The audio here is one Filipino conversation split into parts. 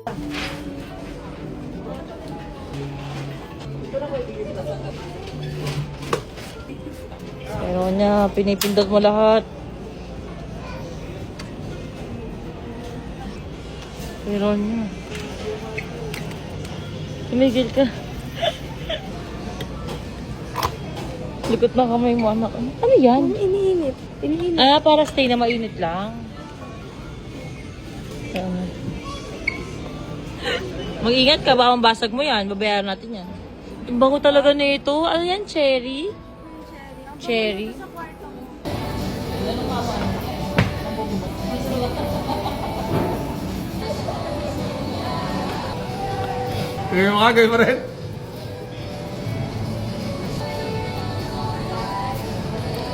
Pero niya, pinipindot mo lahat. Pero niya. Tumigil ka. Likot na kamay mo, anak. Ano yan? Iniinit. Iniinit. Ah, para stay na mainit lang. Mag-ingat ka, baka basag mo yan. Babayaran natin yan. Ang bango talaga nito. Ano yan, cherry? Cherry. Gawin mo ka, gawin mo rin.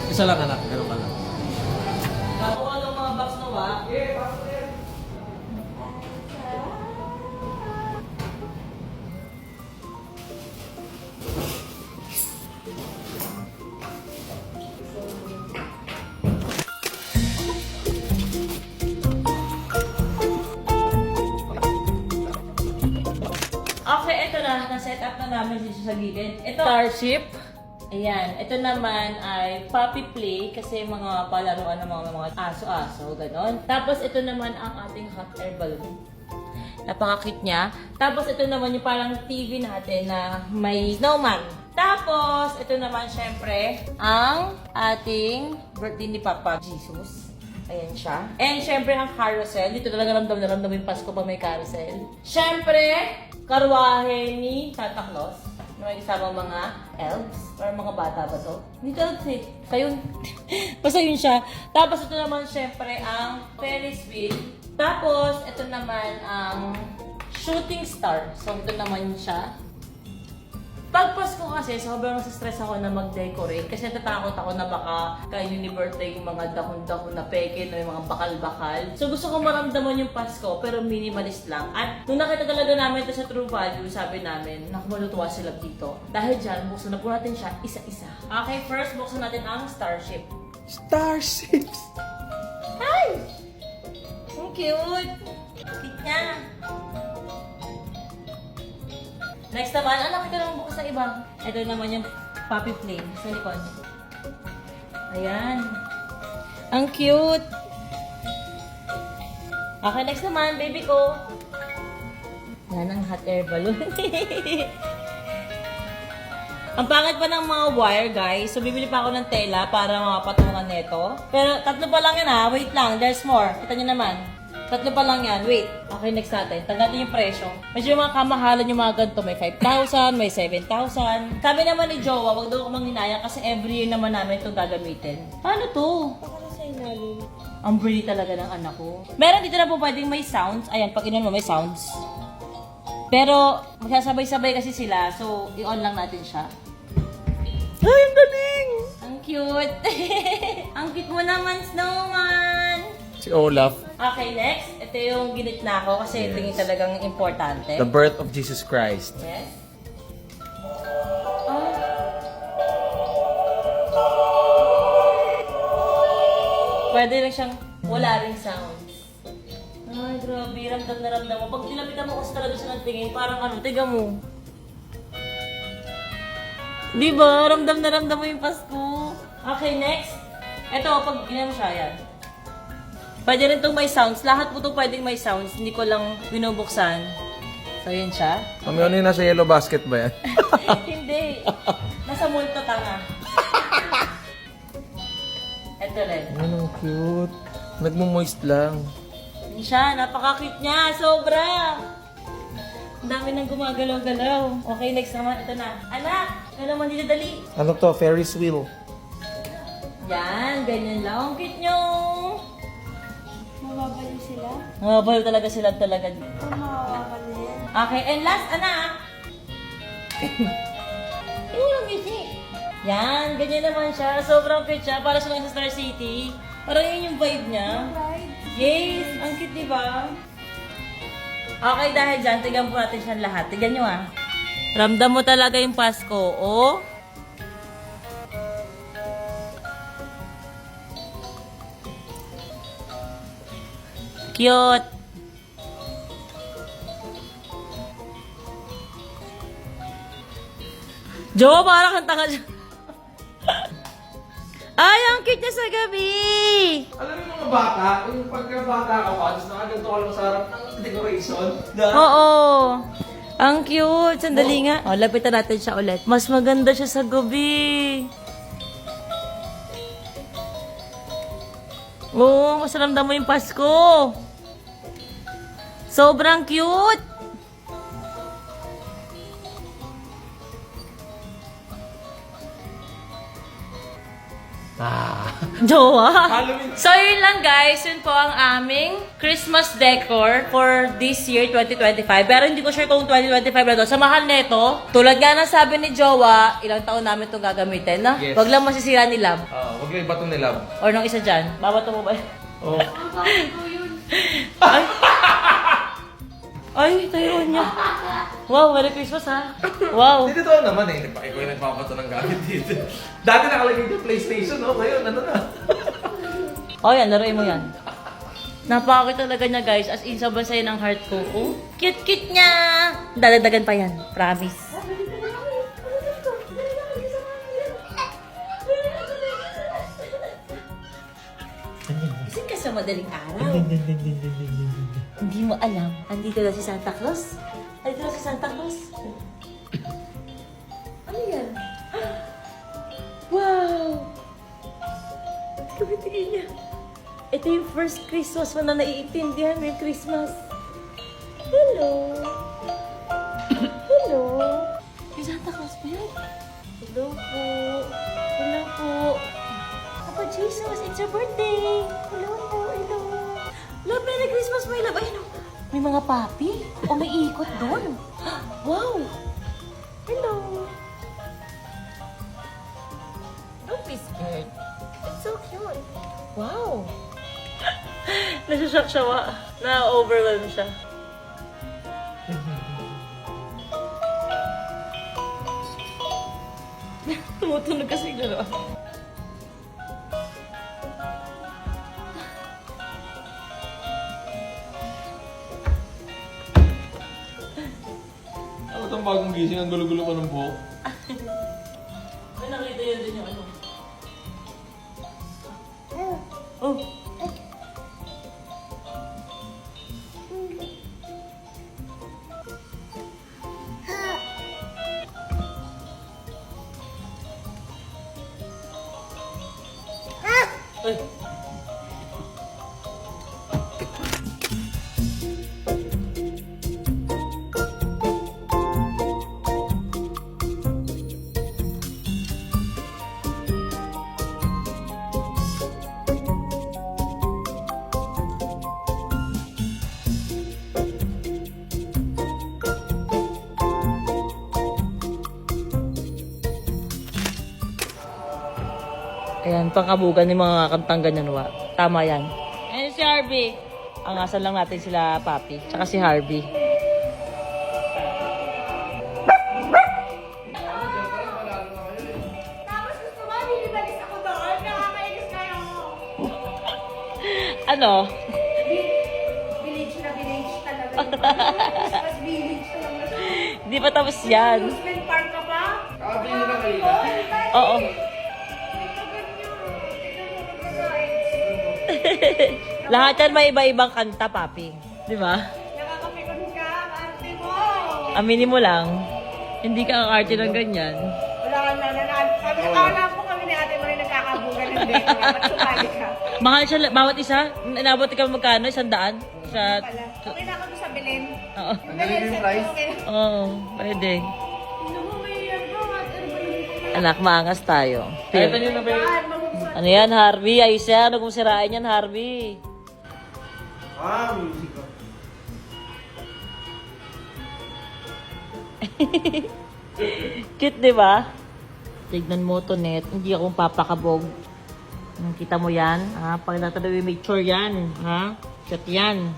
Isa lang anak, gano'n ka lang. Nakuha ng mga box na ba? Okay, ito na. Na-set up na namin dito sa gilid. Ito, Starship. Ayan. Ito naman ay Puppy Play kasi mga palaruan ng mga aso-aso, ganon. Tapos ito naman ang ating hot air balloon. Napaka-cute niya. Tapos ito naman yung parang TV natin na may snowman. Tapos ito naman syempre ang ating birthday ni Papa Jesus. Ayan siya. And syempre ang carousel. Dito talaga ramdam na ramdam yung Pasko pag may carousel. Syempre, karwahe ni Santa Claus. May isang mga elves. Or mga bata ba to? Hindi elves eh. Kayo. Basta yun siya. Tapos ito naman syempre ang Ferris wheel. Tapos ito naman ang shooting star. So ito naman siya. Pag Pasko kasi, sobrang stress ako na mag-decorate kasi natatakot ako na baka kayo ni birthday yung mga dahon-dahon na peke na yung mga bakal-bakal. So gusto ko maramdaman yung Pasko pero minimalist lang. At nung nakita talaga namin ito sa True Value, sabi namin, nakumulutuwa sila dito. Dahil dyan, buksan na po natin siya isa-isa. Okay, first buksan natin ang Starship. Starships! Hi! Ang cute! Cute niya! Next naman, anak, ito lang bukas na iba. Ito naman yung Puppy Play sa likod. Ayan. Ang cute! Okay, next naman, baby ko. Yan ang hot air balloon. Ang pangit pa ng mga wire, guys. So, bibili pa ako ng tela para makapatungan nito. Pero, tatlo pa lang yan ha. Wait lang, there's more. Kita nyo naman. Tatlo pa lang yan. Wait. Okay, next natin. Tanggatin yung presyo. Medyo yung mga kamahalan yung mga ganito. May 5,000, may 7,000. Sabi naman ni Jowa, wag daw ako manghinayang kasi every year naman namin ito gagamitin. Paano to? Baka sa ilalim. Ang pretty talaga ng anak ko. Meron dito na po pwedeng may sounds. Ayan, pag inon mo, may sounds. Pero, magsasabay-sabay kasi sila. So, i-on lang natin siya. Ay, ang galing! Ang cute! Ang cute mo naman, snowman! Si Olaf. Okay, next. Ito yung ginitna ko kasi ito yung talagang importante. The birth of Jesus Christ. Yes. Oh. Pwede lang siyang wala ring sounds. Ay, grabe. Ramdam na ramdam mo. Pag nilapitan mo kasi talaga siya ng tingin, parang ano, tiga mo. Diba? Ramdam na ramdam mo yung Pasko. Okay, next. Ito, pag ginam siya, yan. Pwede rin itong may sounds. Lahat po itong pwedeng may sounds. Hindi ko lang binubuksan. So, yun siya. Mami, ano yung nasa yellow basket ba yan? Hindi. Nasa multo tanga. Ito rin. Ano, cute. Nagmo-moist lang. Yun siya. Napaka-cute niya. Sobra. Ang dami nang gumagalaw-galaw. Okay, next naman. Ito na. Anak! Ano naman dito dali? Ano to? Ferris wheel. Yan. Ganyan lang. Ang cute nyo. Mababalik sila? Mababalo talaga sila talaga. O mababalik? Okay, and last, anak. Yung ngiti. Yan, ganyan naman siya. Sobrang cute siya. Para siya lang sa Star City. Parang yun yung vibe niya. Right? Yes, ang cute, diba? Okay, dahil dyan, tignan po natin siya lahat. Tignan nyo ah. Ramdam mo talaga yung Pasko, oh. Cute. Jowa, parang kang tanga siya. Ay, ang cute niya sa gabi! Alam mo yung mga bata, yung pagkabata ka pa, tapos nakaganto ka lang sa harap ng decoration. Oo. Ang cute. Sandali nga. Oh, lapitan natin siya ulit. Mas maganda siya sa gabi. Oo, mas ramdam mo yung Pasko. Sobrang cute. Jowa. Halloween. So yun lang guys, yun po ang aming Christmas decor for this year 2025. Pero hindi ko sure kung 2025 na to. Sa mahal nito, tulad nga ng sabi ni Jowa, ilang taon namin itong gagamitin, na? Yes. Wag lang masisira ni Lab. Huwag lang ibato ni Love. Or nung isa dyan. Babato mo ba? Oh. Ay! Ay, tayo niya. Wow, Merry Christmas ha. Wow. Hindi totoo naman eh. Ikaw yung nagpapato ng gamit dito. Dati nakalagay yung PlayStation, no? Ngayon, ano na? Oh, yan. Laruin mo yan. Napakakit talaga niya, guys. As in, sobrang saya ng heart ko. Oh, cute-cute niya. Dadagdagan pa yan. Promise. Kasi ka sa madaling araw. Hindi mo alam. Andito na si Santa Claus. Andito na si Santa Claus. Ano yan? Wow! Kabitigin niya. Ito yung first Christmas mo na naiintindihan mo yung Christmas. Hello! Hello! Yung Santa Claus ba yun? Hello po! Hello po! Papa Jesus, it's your birthday! Hello po! Hello! Love, Merry Christmas, my love! Ayun, oh, may mga papi? O may ikot doon? Wow! Hello! Don't be scared. It's so cute. Wow! Nasashock siya, na-overwhelm siya. Tumutunog kasi yung laro. Ano itong bagong gising? Ang gulo-gulo ko ng buhok. May nakita yun din yung ano. Oh! Ay! Ayan, pangkabugan ng mga kantang ganyan, wa. Tama yan. Ayan si Harvey. Angasan lang natin sila, Papi. Tsaka si Harvey. Tapos gusto mo, binibalis ako doon. Nakakainis kayo. Ano? Village na village talaga. Mas village talaga siya. Hindi pa tapos yan. Amusement park ka pa? Sabi nyo na kayo. Oo. Lahat yan may iba-ibang kanta, Papi. Di ba? Nakakapikon ka, arte mo. Aminin mo lang. Hindi ka ang arte ng ganyan. Wala ka na nanaan. Akala po kami ni ate mo rin nagkakabugan ng date. Dapat sumali ka. Mahal siya, bawat isa. Inabot ka magkano? 100? Sa... Pala. Okay na ako doon sa Belen. Oo. Belen sa price? Oo, pwede. Ano mo may ano? Anak, maangas tayo. Ito nyo na ba yun? Ano yan, Harvey? Ayos yan. Huwag mong sirain yan, Harvey. Music ko. Cute, di ba? Tignan mo to, Net. Hindi akong papakabog. Kita mo yan? Ha? Pag natalawi, make sure yan. Ha? Cute yan.